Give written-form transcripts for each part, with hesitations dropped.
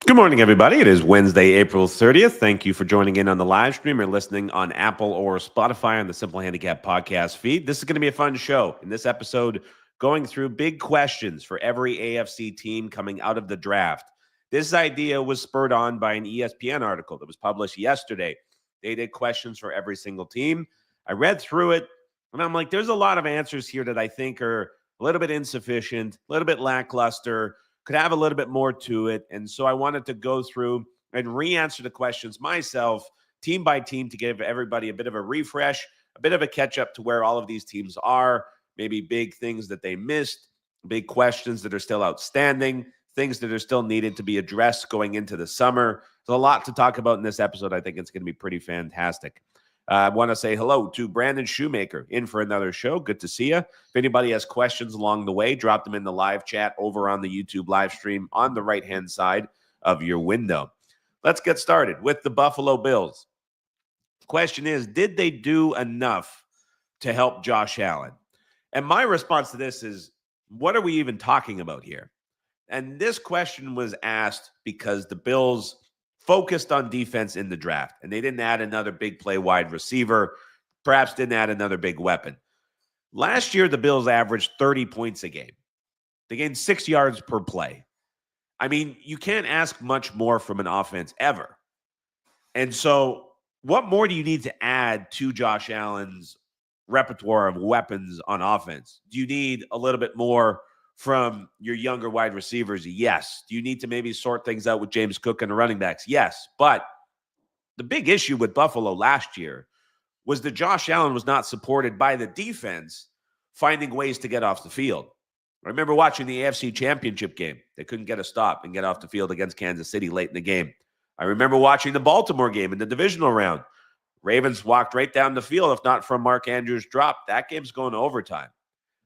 Good morning, everybody. It is Wednesday, April 30th. Thank you for joining in on the live stream or listening on Apple or Spotify on the Simple Handicap podcast feed. This is going to be a fun show. In this episode, going through big questions for every AFC team coming out of the draft. This idea was spurred on by an ESPN article that was published yesterday. They did questions for every single team. I read through it, and I'm like, there's a lot of answers here that I think are a little bit insufficient, a little bit lackluster, could have a little bit more to it. And so I wanted to go through and re-answer the questions myself, team by team, to give everybody a bit of a refresh, a bit of a catch up to where all of these teams are, maybe big things that they missed, big questions that are still outstanding, things that are still needed to be addressed going into the summer. There's a lot to talk about in this episode. I think it's going to be pretty fantastic. I want to say hello to Brandon Shoemaker in for another show. Good to see you. If anybody has questions along the way, drop them in the live chat over on the YouTube live stream on the right-hand side of your window. Let's get started with the Buffalo Bills. The question is, did they do enough to help Josh Allen? And my response to this is, what are we even talking about here? And this question was asked because the Bills focused on defense in the draft, and they didn't add another big play wide receiver, perhaps didn't add another big weapon. Last year, the Bills averaged 30 points a game. They gained 6 yards per play. I mean, you can't ask much more from an offense ever. And so what more do you need to add to Josh Allen's repertoire of weapons on offense? Do you need a little bit more from your younger wide receivers? Yes. Do you need to maybe sort things out with James Cook and the running backs? Yes. But the big issue with Buffalo last year was that Josh Allen was not supported by the defense finding ways to get off the field. I remember watching the AFC Championship game. They couldn't get a stop and get off the field against Kansas City late in the game. I remember watching the Baltimore game in the divisional round. Ravens walked right down the field, if not from Mark Andrews' drop. That game's going to overtime.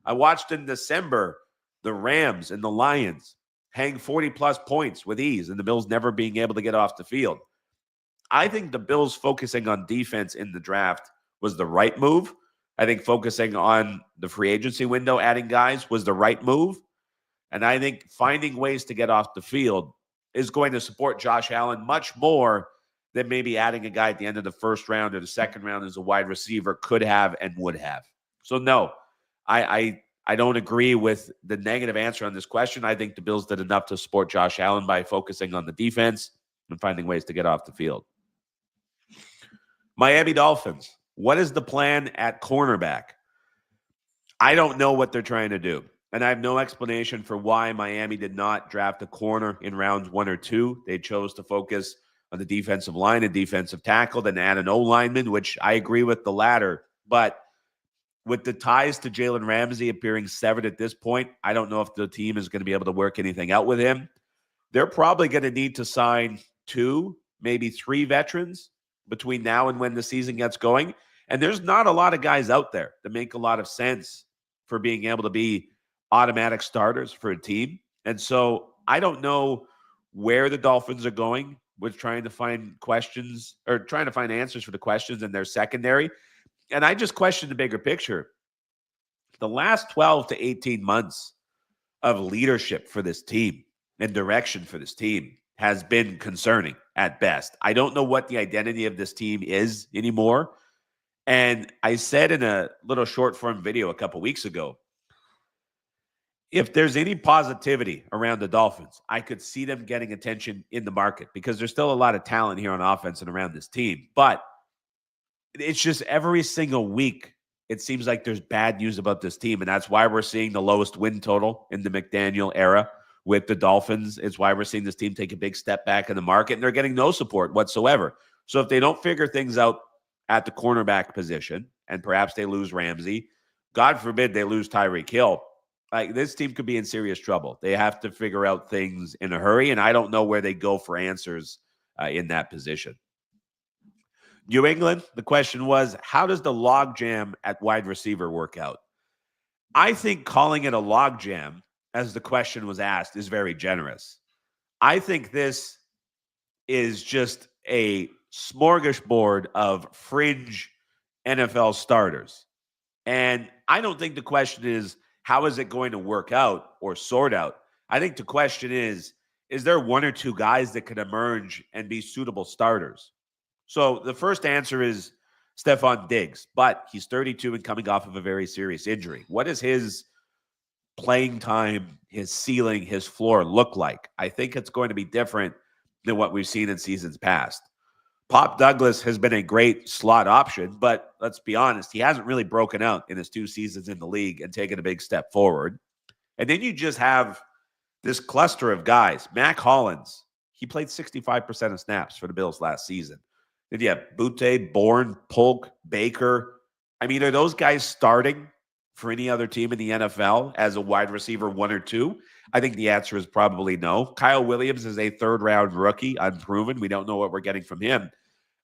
I watched in December the Rams and the Lions hang 40-plus points with ease, and the Bills never being able to get off the field. I think the Bills focusing on defense in the draft was the right move. I think focusing on the free agency window, adding guys, was the right move. And I think finding ways to get off the field is going to support Josh Allen much more than maybe adding a guy at the end of the first round or the second round as a wide receiver could have and would have. So, no, I don't agree with the negative answer on this question. I think the Bills did enough to support Josh Allen by focusing on the defense and finding ways to get off the field. Miami Dolphins, what is the plan at cornerback? I don't know what they're trying to do. And I have no explanation for why Miami did not draft a corner in rounds 1 or 2. They chose to focus on the defensive line and defensive tackle, then add an O-lineman, which I agree with the latter. But with the ties to Jalen Ramsey appearing severed at this point, I don't know if the team is going to be able to work anything out with him. They're probably going to need to sign 2, maybe 3 veterans between now and when the season gets going. And there's not a lot of guys out there that make a lot of sense for being able to be automatic starters for a team. And so I don't know where the Dolphins are going with trying to find questions or trying to find answers for the questions in their secondary. And I just question the bigger picture. The last 12 to 18 months of leadership for this team and direction for this team has been concerning at best. I don't know what the identity of this team is anymore. And I said in a little short form video a couple weeks ago, if there's any positivity around the Dolphins, I could see them getting attention in the market because there's still a lot of talent here on offense and around this team. But it's just every single week, it seems like there's bad news about this team. And that's why we're seeing the lowest win total in the McDaniel era with the Dolphins. It's why we're seeing this team take a big step back in the market, and they're getting no support whatsoever. So if they don't figure things out at the cornerback position, and perhaps they lose Ramsey, God forbid they lose Tyreek Hill, like this team could be in serious trouble. They have to figure out things in a hurry, and I don't know where they go for answers in that position. New England, the question was, how does the logjam at wide receiver work out? I think calling it a logjam, as the question was asked, is very generous. I think this is just a smorgasbord of fringe NFL starters. And I don't think the question is, how is it going to work out or sort out? I think the question is is there one or two guys that can emerge and be suitable starters? So the first answer is Stephon Diggs, but he's 32 and coming off of a very serious injury. What does his playing time, his ceiling, his floor look like? I think it's going to be different than what we've seen in seasons past. Pop Douglas has been a great slot option, but let's be honest, he hasn't really broken out in his 2 seasons in the league and taken a big step forward. And then you just have this cluster of guys. Mac Hollins, he played 65% of snaps for the Bills last season. Then you have Butte, Bourne, Polk, Baker. I mean, are those guys starting for any other team in the NFL as a wide receiver 1 or 2? I think the answer is probably no. Kyle Williams is a third-round rookie, unproven. We don't know what we're getting from him.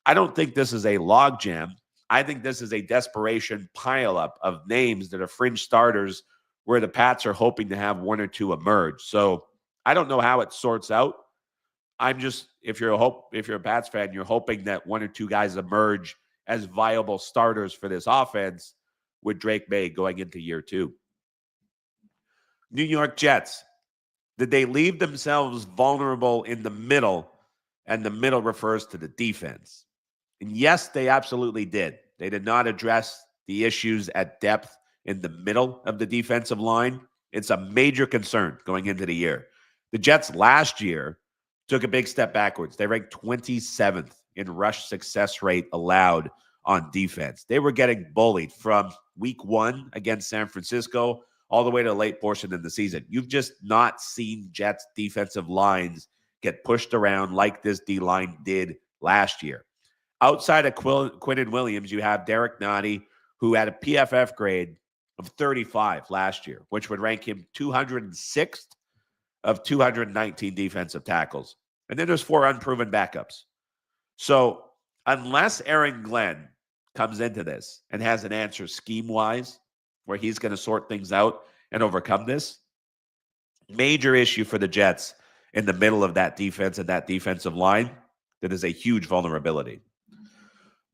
I don't think this is a logjam. I think this is a desperation pileup of names that are fringe starters where the Pats are hoping to have 1 or 2 emerge. So I don't know how it sorts out. I'm just, if you're a Pats fan, you're hoping that 1 or 2 guys emerge as viable starters for this offense with Drake May going into year 2. New York Jets. Did they leave themselves vulnerable in the middle? And the middle refers to the defense. And yes, they absolutely did. They did not address the issues at depth in the middle of the defensive line. It's a major concern going into the year. The Jets last year took a big step backwards. They ranked 27th in rush success rate allowed on defense. They were getting bullied from week 1 against San Francisco all the way to the late portion of the season. You've just not seen Jets defensive lines get pushed around like this D-line did last year. Outside of Quinnen Williams, you have Derek Nottie, who had a PFF grade of 35 last year, which would rank him 206th of 219 defensive tackles. And then there's 4 unproven backups. So unless Aaron Glenn comes into this and has an answer scheme-wise where he's going to sort things out and overcome this, major issue for the Jets in the middle of that defense and that defensive line that is a huge vulnerability.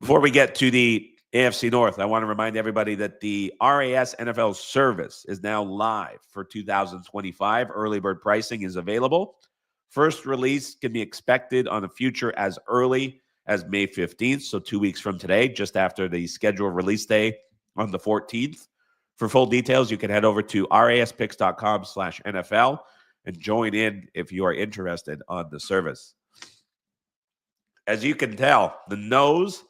Before we get to the AFC North, I want to remind everybody that the RAS NFL service is now live for 2025. Early bird pricing is available. First release can be expected on the future as early as May 15th, so 2 weeks from today, just after the scheduled release day on the 14th. For full details, you can head over to raspicks.com/NFL and join in if you are interested on the service. As you can tell, the nose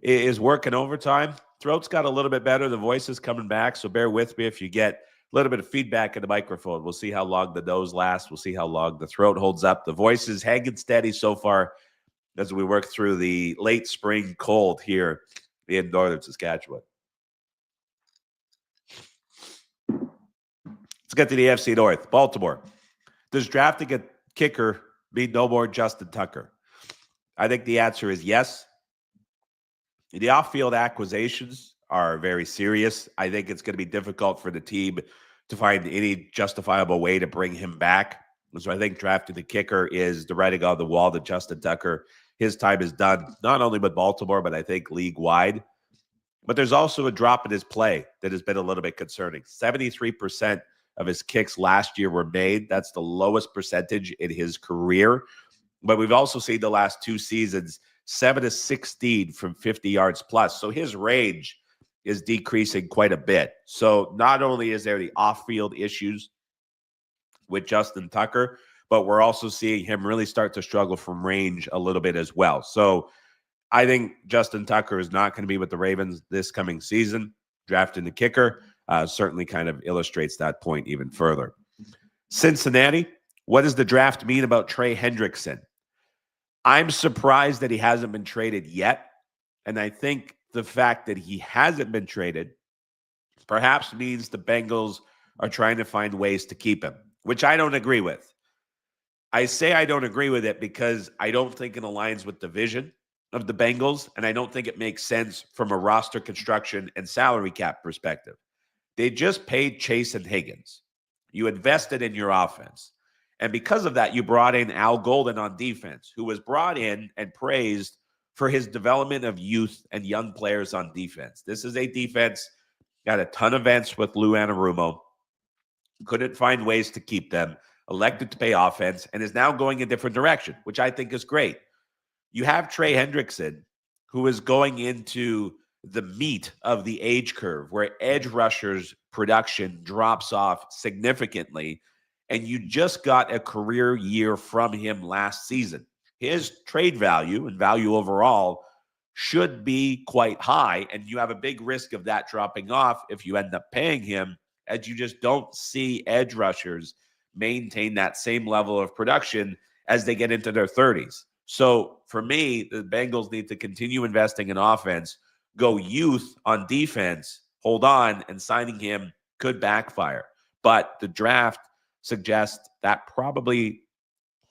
is working overtime. Throat's got a little bit better. The voice is coming back, so bear with me if you get a little bit of feedback in the microphone. We'll see how long the nose lasts. We'll see how long the throat holds up. The voice is hanging steady so far as we work through the late spring cold here in northern Saskatchewan. Let's get to the AFC North. Baltimore. Does drafting a kicker mean no more Justin Tucker? I think the answer is yes. The off-field acquisitions are very serious. I think it's going to be difficult for the team to find any justifiable way to bring him back. So I think drafting the kicker is the writing on the wall that Justin Tucker, his time is done, not only with Baltimore, but I think league-wide. But there's also a drop in his play that has been a little bit concerning. 73% of his kicks last year were made. That's the lowest percentage in his career. But we've also seen the last 2 seasons, 7 to 16 from 50 yards plus. So his range is decreasing quite a bit. So not only is there the off-field issues with Justin Tucker, but we're also seeing him really start to struggle from range a little bit as well. So I think Justin Tucker is not going to be with the Ravens this coming season. Drafting the kicker certainly kind of illustrates that point even further. Cincinnati, what does the draft mean about Trey Hendrickson? I'm surprised that he hasn't been traded yet. And I think the fact that he hasn't been traded perhaps means the Bengals are trying to find ways to keep him, which I don't agree with. I say I don't agree with it because I don't think it aligns with the vision of the Bengals, and I don't think it makes sense from a roster construction and salary cap perspective. They just paid Chase and Higgins. You invested in your offense. And because of that, you brought in Al Golden on defense, who was brought in and praised for his development of youth and young players on defense. This is a defense, got a ton of events with Lou Anarumo, couldn't find ways to keep them. elected to pay offense, and is now going a different direction, which I think is great. You have Trey Hendrickson, who is going into the meat of the age curve, where edge rushers production drops off significantly, and you just got a career year from him last season. His trade value and value overall should be quite high, and you have a big risk of that dropping off if you end up paying him, as you just don't see edge rushers maintain that same level of production as they get into their 30s. So for me, the Bengals need to continue investing in offense, go youth on defense, hold on, and signing him could backfire. But the draft suggests that probably,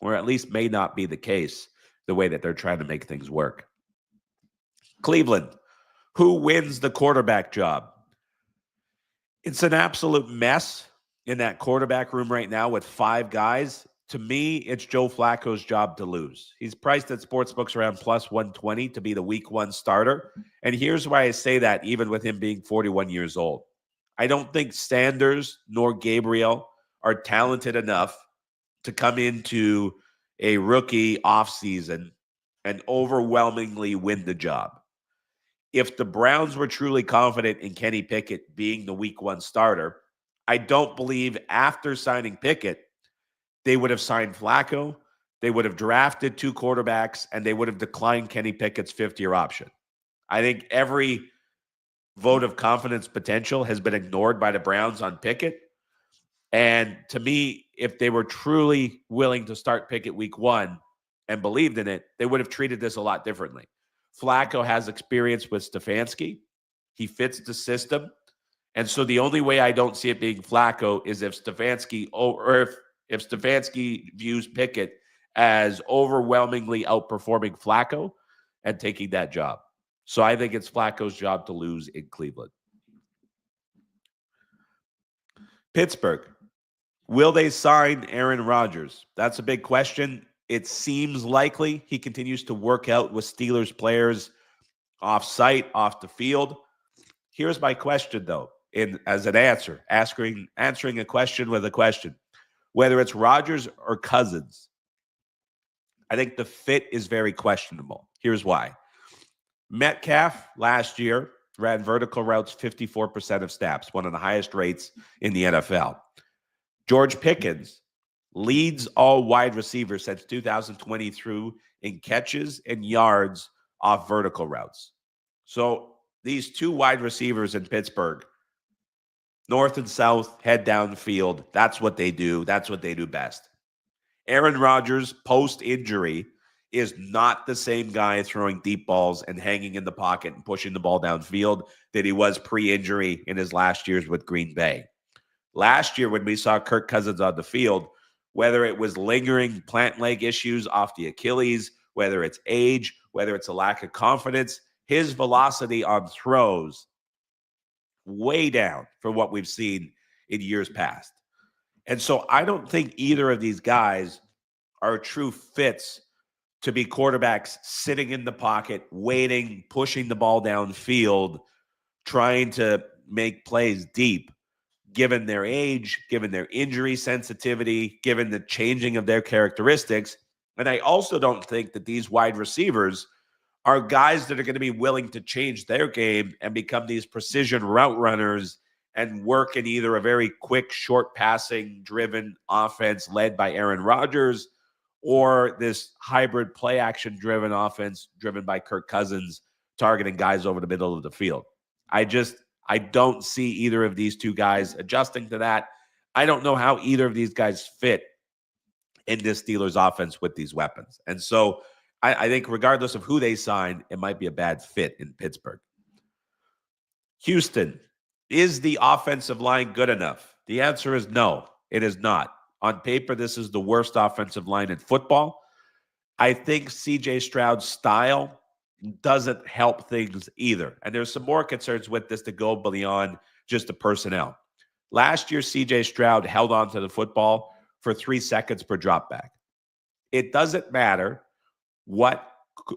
or at least may not be the case, the way that they're trying to make things work. Cleveland, who wins the quarterback job? It's an absolute mess in that quarterback room right now with 5 guys. To me, it's Joe Flacco's job to lose. He's priced at sportsbooks around plus 120 to be the week 1 starter. And here's why I say that, even with him being 41 years old. I don't think Sanders nor Gabriel are talented enough to come into a rookie offseason and overwhelmingly win the job. If the Browns were truly confident in Kenny Pickett being the week 1 starter, I don't believe after signing Pickett, they would have signed Flacco, they would have drafted 2 quarterbacks, and they would have declined Kenny Pickett's 5th-year option. I think every vote of confidence potential has been ignored by the Browns on Pickett. And to me, if they were truly willing to start Pickett week 1 and believed in it, they would have treated this a lot differently. Flacco has experience with Stefanski. He fits the system. And so the only way I don't see it being Flacco is if Stefanski, or if Stefanski views Pickett as overwhelmingly outperforming Flacco and taking that job. So I think it's Flacco's job to lose in Cleveland. Pittsburgh, will they sign Aaron Rodgers? That's a big question. It seems likely. He continues to work out with Steelers players off-site, off the field. Here's my question, though, as an answer, answering a question with a question. Whether it's Rodgers or Cousins, I think the fit is very questionable. Here's why. Metcalf last year ran vertical routes 54% of snaps, one of the highest rates in the NFL. George Pickens leads all wide receivers since 2020 through in catches and yards off vertical routes. So these 2 wide receivers in Pittsburgh, north and south, head downfield, that's what they do. That's what they do best. Aaron Rodgers, post-injury, is not the same guy throwing deep balls and hanging in the pocket and pushing the ball downfield that he was pre-injury in his last years with Green Bay. Last year, when we saw Kirk Cousins on the field, whether it was lingering plant leg issues off the Achilles, whether it's age, whether it's a lack of confidence, his velocity on throws way down from what we've seen in years past. And so I don't think either of these guys are true fits to be quarterbacks sitting in the pocket, waiting, pushing the ball downfield, trying to make plays deep, given their age, given their injury sensitivity, given the changing of their characteristics. And I also don't think that these wide receivers are guys that are going to be willing to change their game and become these precision route runners and work in either a very quick, short passing driven offense led by Aaron Rodgers, or this hybrid play action driven offense driven by Kirk Cousins, targeting guys over the middle of the field. I don't see either of these 2 guys adjusting to that. I don't know how either of these guys fit in this Steelers offense with these weapons. And so I think regardless of who they sign, it might be a bad fit in Pittsburgh. Houston, is the offensive line good enough? The answer is no, it is not. On paper, this is the worst offensive line in football. I think C.J. Stroud's style doesn't help things either. And there's some more concerns with this to go beyond just the personnel. Last year, C.J. Stroud held on to the football for 3 seconds per dropback. It doesn't matter what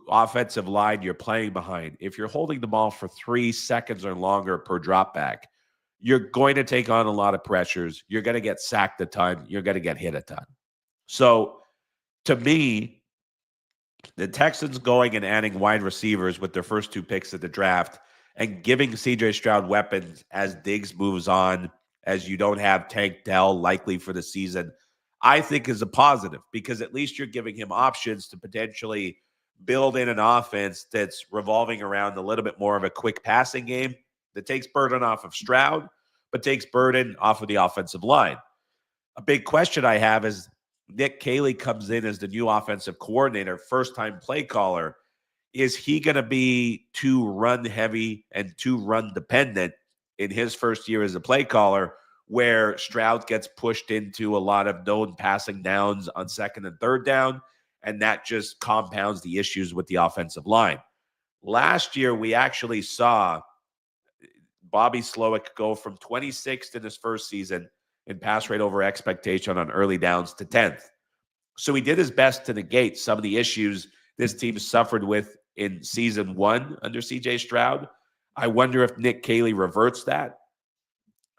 offensive line you're playing behind. If you're holding the ball for 3 seconds or longer per dropback, you're going to take on a lot of pressures. You're going to get sacked a ton. You're going to get hit a ton. So to me, the Texans going and adding wide receivers with their first 2 picks of the draft and giving CJ Stroud weapons as Diggs moves on, as you don't have Tank Dell likely for the season, I think is a positive, because at least you're giving him options to potentially build in an offense that's revolving around a little bit more of a quick passing game that takes burden off of Stroud, but takes burden off of the offensive line. A big question I have is Nick Caley comes in as the new offensive coordinator, first-time play caller. Is he going to be too run-heavy and too run-dependent in his first year as a play caller, where Stroud gets pushed into a lot of known passing downs on second and third down, and that just compounds the issues with the offensive line? Last year, we actually saw Bobby Slowick go from 26th in his first season in pass rate over expectation on early downs to 10th. So he did his best to negate some of the issues this team suffered with in season 1 under CJ Stroud. I wonder if Nick Caley reverts that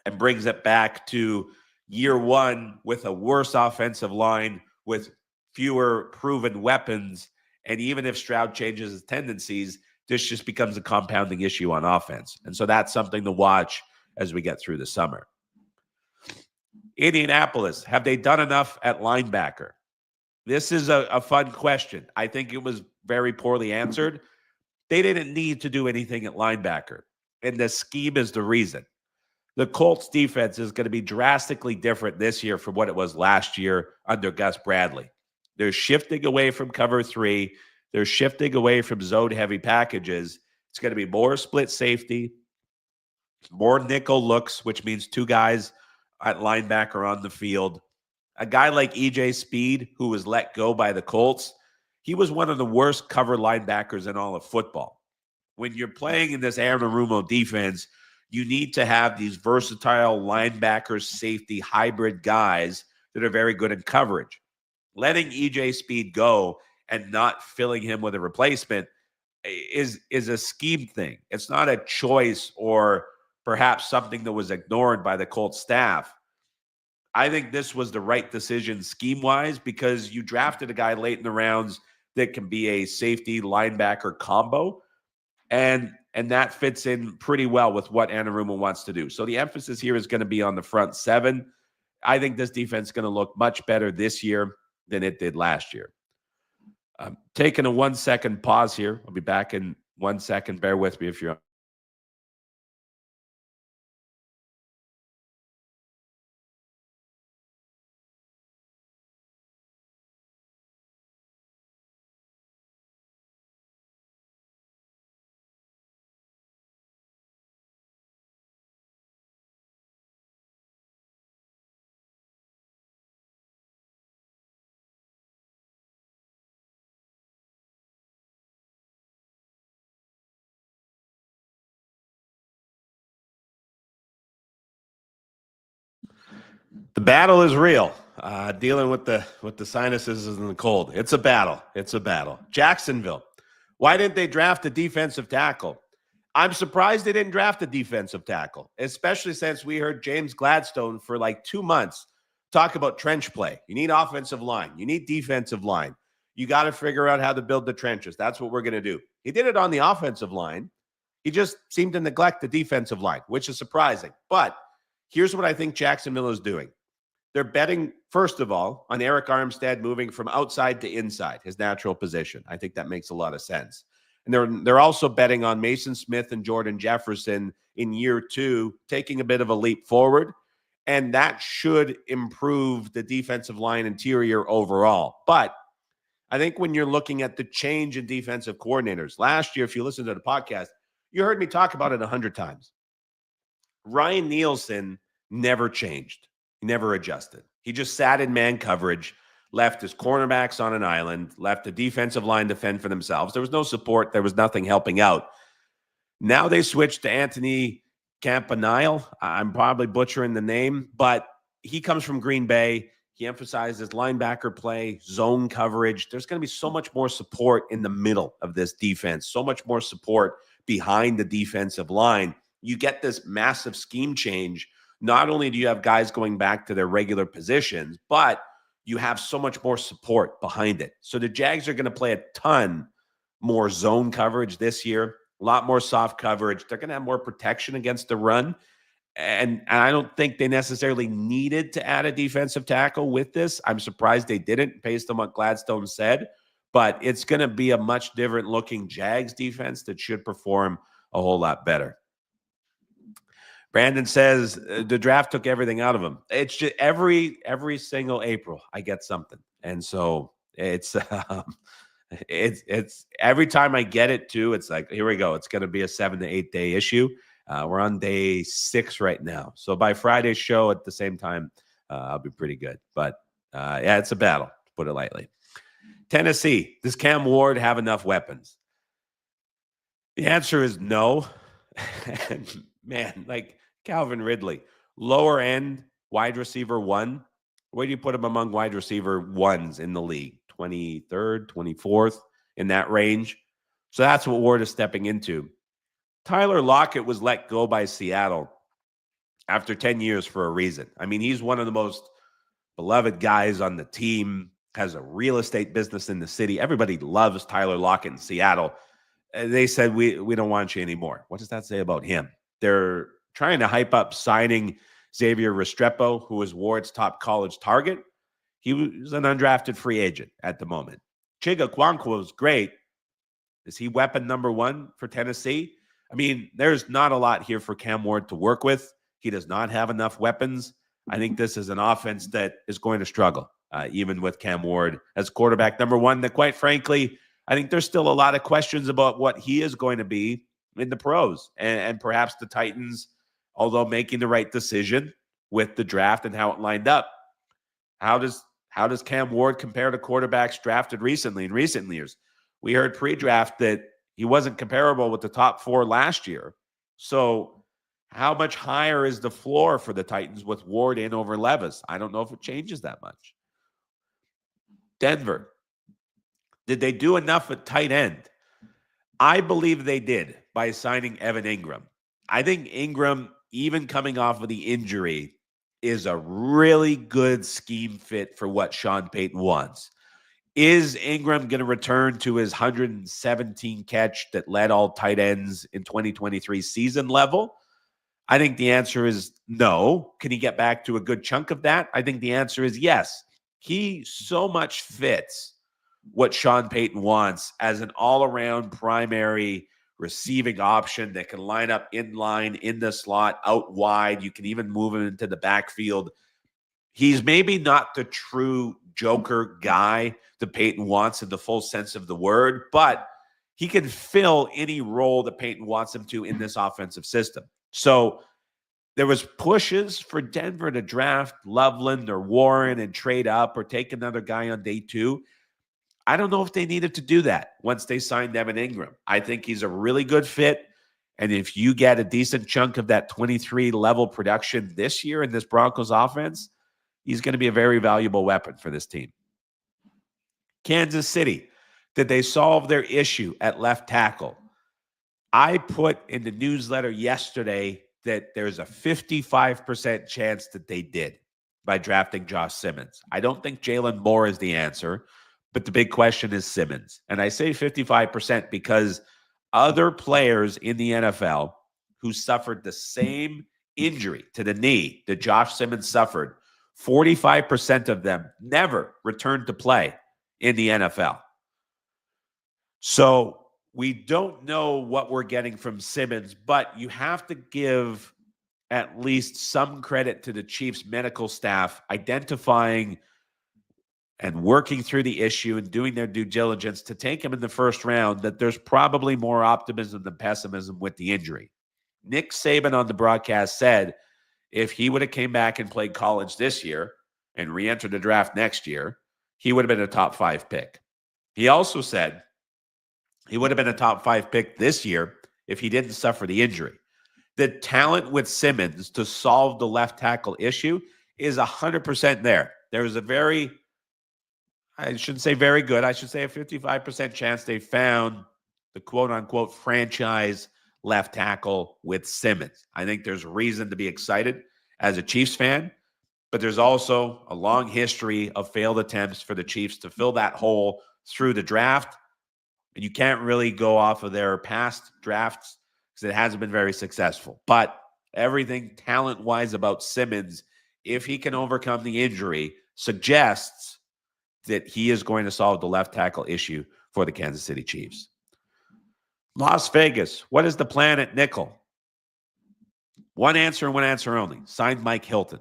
and brings it back to year 1 with a worse offensive line, with fewer proven weapons. And even if Stroud changes his tendencies, this just becomes a compounding issue on offense. And so that's something to watch as we get through the summer. Indianapolis, have they done enough at linebacker? This is a fun question. I think it was very poorly answered. They didn't need to do anything at linebacker, and the scheme is the reason. The Colts defense is going to be drastically different this year from what it was last year under Gus Bradley. They're shifting away from cover 3. They're shifting away from zone-heavy packages. It's going to be more split safety, more nickel looks, which means 2 guys at linebacker on the field. A guy like EJ Speed, who was let go by the Colts, he was one of the worst cover linebackers in all of football. When you're playing in this Anarumo defense, you need to have these versatile linebackers, safety, hybrid guys that are very good in coverage. Letting EJ Speed go and not filling him with a replacement is a scheme thing. It's not a choice or perhaps something that was ignored by the Colts staff. I think this was the right decision scheme-wise, because you drafted a guy late in the rounds that can be a safety linebacker combo, and that fits in pretty well with what Anarumo wants to do. So the emphasis here is going to be on the front 7. I think this defense is going to look much better this year than it did last year. I'm taking a 1-second pause here. I'll be back in 1 second. Bear with me if you're. The battle is real. Dealing with the sinuses and the cold. It's a battle. It's a battle. Jacksonville. Why didn't they draft a defensive tackle? I'm surprised they didn't draft a defensive tackle, especially since we heard James Gladstone for like 2 months talk about trench play. You need offensive line. You need defensive line. You got to figure out how to build the trenches. That's what we're going to do. He did it on the offensive line. He just seemed to neglect the defensive line, which is surprising. But here's what I think Jacksonville is doing. They're betting, first of all, on Eric Armstead moving from outside to inside, his natural position. I think that makes a lot of sense. And they're also betting on Mason Smith and Jordan Jefferson in year 2, taking a bit of a leap forward. And that should improve the defensive line interior overall. But I think when you're looking at the change in defensive coordinators, last year, if you listen to the podcast, you heard me talk about it 100 times. Ryan Nielsen never changed. He never adjusted. He just sat in man coverage, left his cornerbacks on an island, left the defensive line to fend for themselves. There was no support. There was nothing helping out. Now they switched to Anthony Campanile. I'm probably butchering the name, but he comes from Green Bay. He emphasizes linebacker play, zone coverage. There's going to be so much more support in the middle of this defense, so much more support behind the defensive line. you get this massive scheme change. Not only do you have guys going back to their regular positions, but you have so much more support behind it. So the Jags are going to play a ton more zone coverage this year, a lot more soft coverage. They're going to have more protection against the run. And I don't think they necessarily needed to add a defensive tackle with this. I'm surprised they didn't, based on what Gladstone said. But it's going to be a much different looking Jags defense that should perform a whole lot better. Brandon says the draft took everything out of him. It's just every single April I get something, and so it's every time I get it too. It's like, here we go. It's going to be a 7 to 8 day issue. We're on day 6 right now. So by Friday's show at the same time, I'll be pretty good. But yeah, it's a battle, to put it lightly. Tennessee, does Cam Ward have enough weapons? The answer is no. And man, like Calvin Ridley, lower end wide receiver 1. Where do you put him among wide receiver 1s in the league? 23rd, 24th, in that range. So that's what Ward is stepping into. Tyler Lockett was let go by Seattle after 10 years for a reason. I mean, he's one of the most beloved guys on the team, has a real estate business in the city. Everybody loves Tyler Lockett in Seattle. They said, we don't want you anymore. What does that say about him? They're trying to hype up signing Xavier Restrepo, who was Ward's top college target. He was an undrafted free agent at the moment. Chiga Kwankwo was great. Is he weapon number 1 for Tennessee? I mean, there's not a lot here for Cam Ward to work with. He does not have enough weapons. I think this is an offense that is going to struggle, even with Cam Ward as quarterback number 1, that quite frankly, I think there's still a lot of questions about what he is going to be in the pros. And perhaps the Titans, although making the right decision with the draft and how it lined up, how does Cam Ward compare to quarterbacks drafted recently in recent years? We heard pre-draft that he wasn't comparable with the top 4 last year. So how much higher is the floor for the Titans with Ward in over Levis? I don't know if it changes that much. Denver, did they do enough at tight end? I believe they did by signing Evan Ingram. I think Ingram, even coming off of the injury, is a really good scheme fit for what Sean Payton wants. Is Ingram going to return to his 117 catch that led all tight ends in 2023 season level? I think the answer is no. Can he get back to a good chunk of that? I think the answer is yes. He so much fits what Sean Payton wants as an all-around primary receiving option that can line up in line, in the slot, out wide. You can even move him into the backfield. He's maybe not the true joker guy that Payton wants in the full sense of the word, but he can fill any role that Payton wants him to in this offensive system. So there was pushes for Denver to draft Loveland or Warren and trade up or take another guy on day 2. I don't know if they needed to do that once they signed Evan Ingram. I think he's a really good fit. And if you get a decent chunk of that 23 level production this year in this Broncos offense, he's going to be a very valuable weapon for this team. Kansas City, did they solve their issue at left tackle? I put in the newsletter yesterday that there's a 55% chance that they did by drafting Josh Simmons. I don't think Jalen Moore is the answer, but the big question is Simmons. And I say 55% because other players in the NFL who suffered the same injury to the knee that Josh Simmons suffered, 45% of them never returned to play in the NFL. So we don't know what we're getting from Simmons, but you have to give at least some credit to the Chiefs medical staff identifying and working through the issue and doing their due diligence to take him in the first round, that there's probably more optimism than pessimism with the injury. Nick Saban on the broadcast said if he would have came back and played college this year and re-entered the draft next year, he would have been a top 5 pick. He also said he would have been a top 5 pick this year if he didn't suffer the injury. The talent with Simmons to solve the left tackle issue is 100% there. There's a very, I shouldn't say very good, I should say a 55% chance they found the quote-unquote franchise left tackle with Simmons. I think there's reason to be excited as a Chiefs fan, but there's also a long history of failed attempts for the Chiefs to fill that hole through the draft. And you can't really go off of their past drafts because it hasn't been very successful. But everything talent-wise about Simmons, if he can overcome the injury, suggests that he is going to solve the left tackle issue for the Kansas City Chiefs. Las Vegas, what is the plan at nickel? One answer and one answer only. Signed Mike Hilton.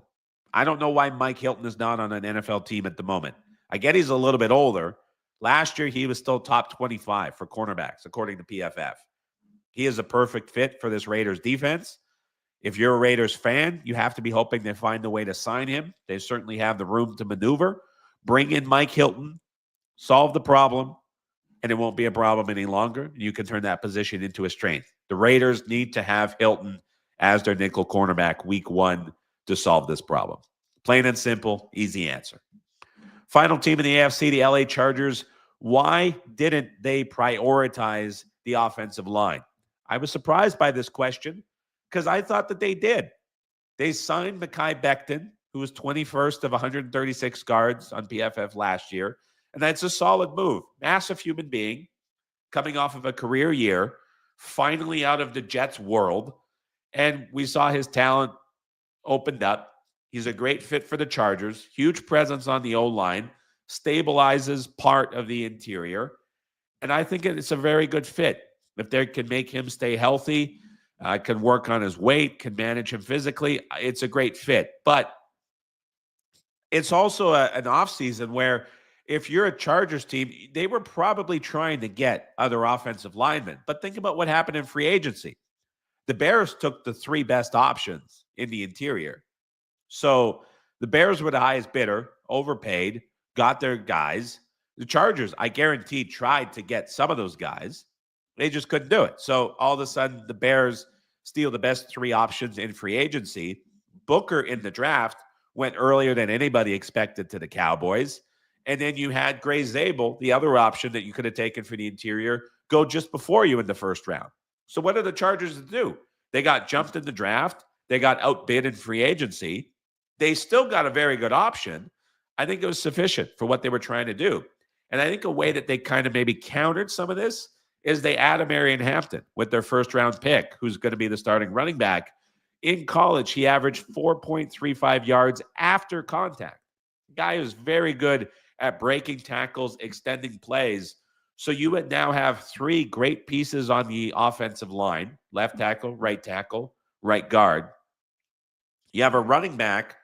I don't know why Mike Hilton is not on an NFL team at the moment. I get he's a little bit older. Last year, he was still top 25 for cornerbacks, according to PFF. He is a perfect fit for this Raiders defense. If you're a Raiders fan, you have to be hoping they find a way to sign him. They certainly have the room to maneuver. Bring in Mike Hilton, solve the problem, and it won't be a problem any longer. You can turn that position into a strength. The Raiders need to have Hilton as their nickel cornerback week 1 to solve this problem. Plain and simple, easy answer. Final team in the AFC, the LA Chargers. Why didn't they prioritize the offensive line? I was surprised by this question because I thought that they did. They signed Mekhi Becton, who was 21st of 136 guards on PFF last year, and that's a solid move. Massive human being, coming off of a career year, finally out of the Jets world, and we saw his talent opened up. He's a great fit for the Chargers, huge presence on the O-line, stabilizes part of the interior, and I think it's a very good fit. If they can make him stay healthy, can work on his weight, can manage him physically, it's a great fit. But it's also an offseason where if you're a Chargers team, they were probably trying to get other offensive linemen. But think about what happened in free agency. The Bears took the 3 best options in the interior. So the Bears were the highest bidder, overpaid, got their guys. The Chargers, I guarantee, tried to get some of those guys. They just couldn't do it. So all of a sudden, the Bears steal the best 3 options in free agency. Booker in the draft went earlier than anybody expected to the Cowboys. And then you had Gray Zabel, the other option that you could have taken for the interior, go just before you in the first round. So what did the Chargers do? They got jumped in the draft. They got outbid in free agency. They still got a very good option. I think it was sufficient for what they were trying to do. And I think a way that they kind of maybe countered some of this is they add Marion Hampton with their first-round pick, who's going to be the starting running back. In college, he averaged 4.35 yards after contact. The guy is very good at breaking tackles, extending plays. So you would now have 3 great pieces on the offensive line, left tackle, right guard. You have a running back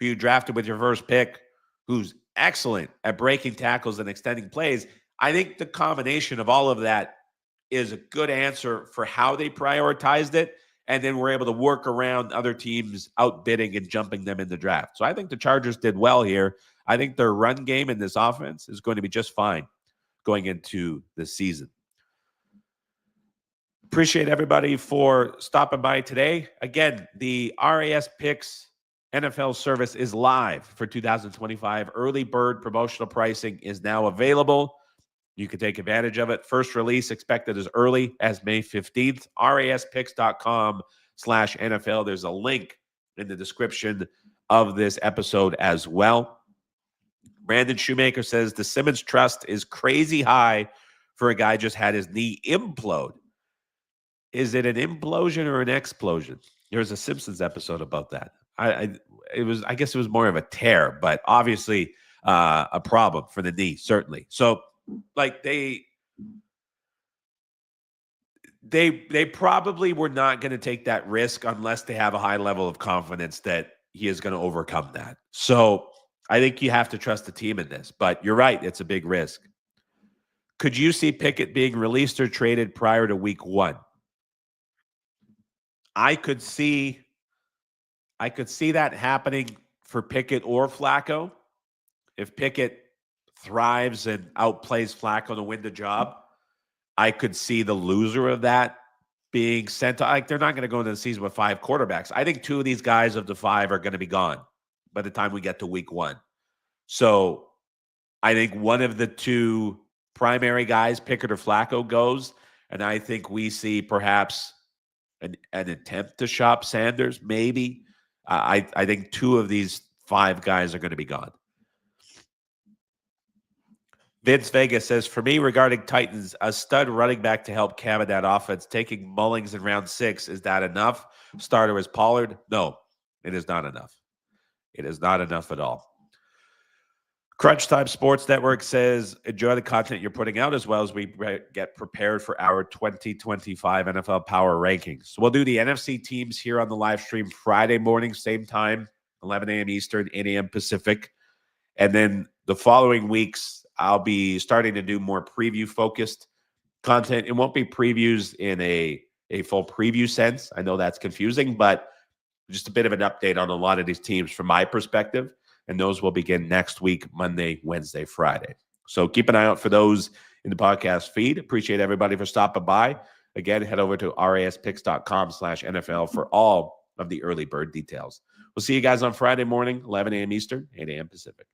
who you drafted with your first pick who's excellent at breaking tackles and extending plays. I think the combination of all of that is a good answer for how they prioritized it. And then we're able to work around other teams outbidding and jumping them in the draft. So I think the Chargers did well here. I think their run game in this offense is going to be just fine going into the season. Appreciate everybody for stopping by today. Again, the RAS Picks NFL service is live for 2025. Early bird promotional pricing is now available. You can take advantage of it. First release expected as early as May 15th. raspicks.com/NFL. There's a link in the description of this episode as well. Brandon Shoemaker says the Simmons trust is crazy high for a guy just had his knee implode. Is it an implosion or an explosion? There's a Simpsons episode about that. I guess it was more of a tear, but obviously a problem for the knee, certainly. So like they probably were not going to take that risk unless they have a high level of confidence that he is going to overcome that. So I think you have to trust the team in this, but you're right. It's a big risk. Could you see Pickett being released or traded prior to week 1? I could see that happening for Pickett or Flacco. If Pickett thrives and outplays Flacco to win the job, I could see the loser of that being sent to, like, they're not going to go into the season with 5 quarterbacks. I think 2 of these guys of the 5 are going to be gone by the time we get to week 1. So I think one of the 2 primary guys, Pickett or Flacco, goes, and I think we see perhaps an attempt to shop Sanders, maybe. I think 2 of these 5 guys are going to be gone. Vince Vega says, for me, regarding Titans, a stud running back to help Cam in that offense. Taking Mullings in round 6, is that enough? Starter is Pollard? No, it is not enough. It is not enough at all. Crunch Time Sports Network says, enjoy the content you're putting out as well as we get prepared for our 2025 NFL Power Rankings. So we'll do the NFC teams here on the live stream Friday morning, same time, 11 a.m. Eastern, 8 a.m. Pacific. And then the following weeks, I'll be starting to do more preview-focused content. It won't be previews in a full preview sense. I know that's confusing, but just a bit of an update on a lot of these teams from my perspective. And those will begin next week, Monday, Wednesday, Friday. So keep an eye out for those in the podcast feed. Appreciate everybody for stopping by. Again, head over to raspicks.com/NFL for all of the early bird details. We'll see you guys on Friday morning, 11 a.m. Eastern, 8 a.m. Pacific.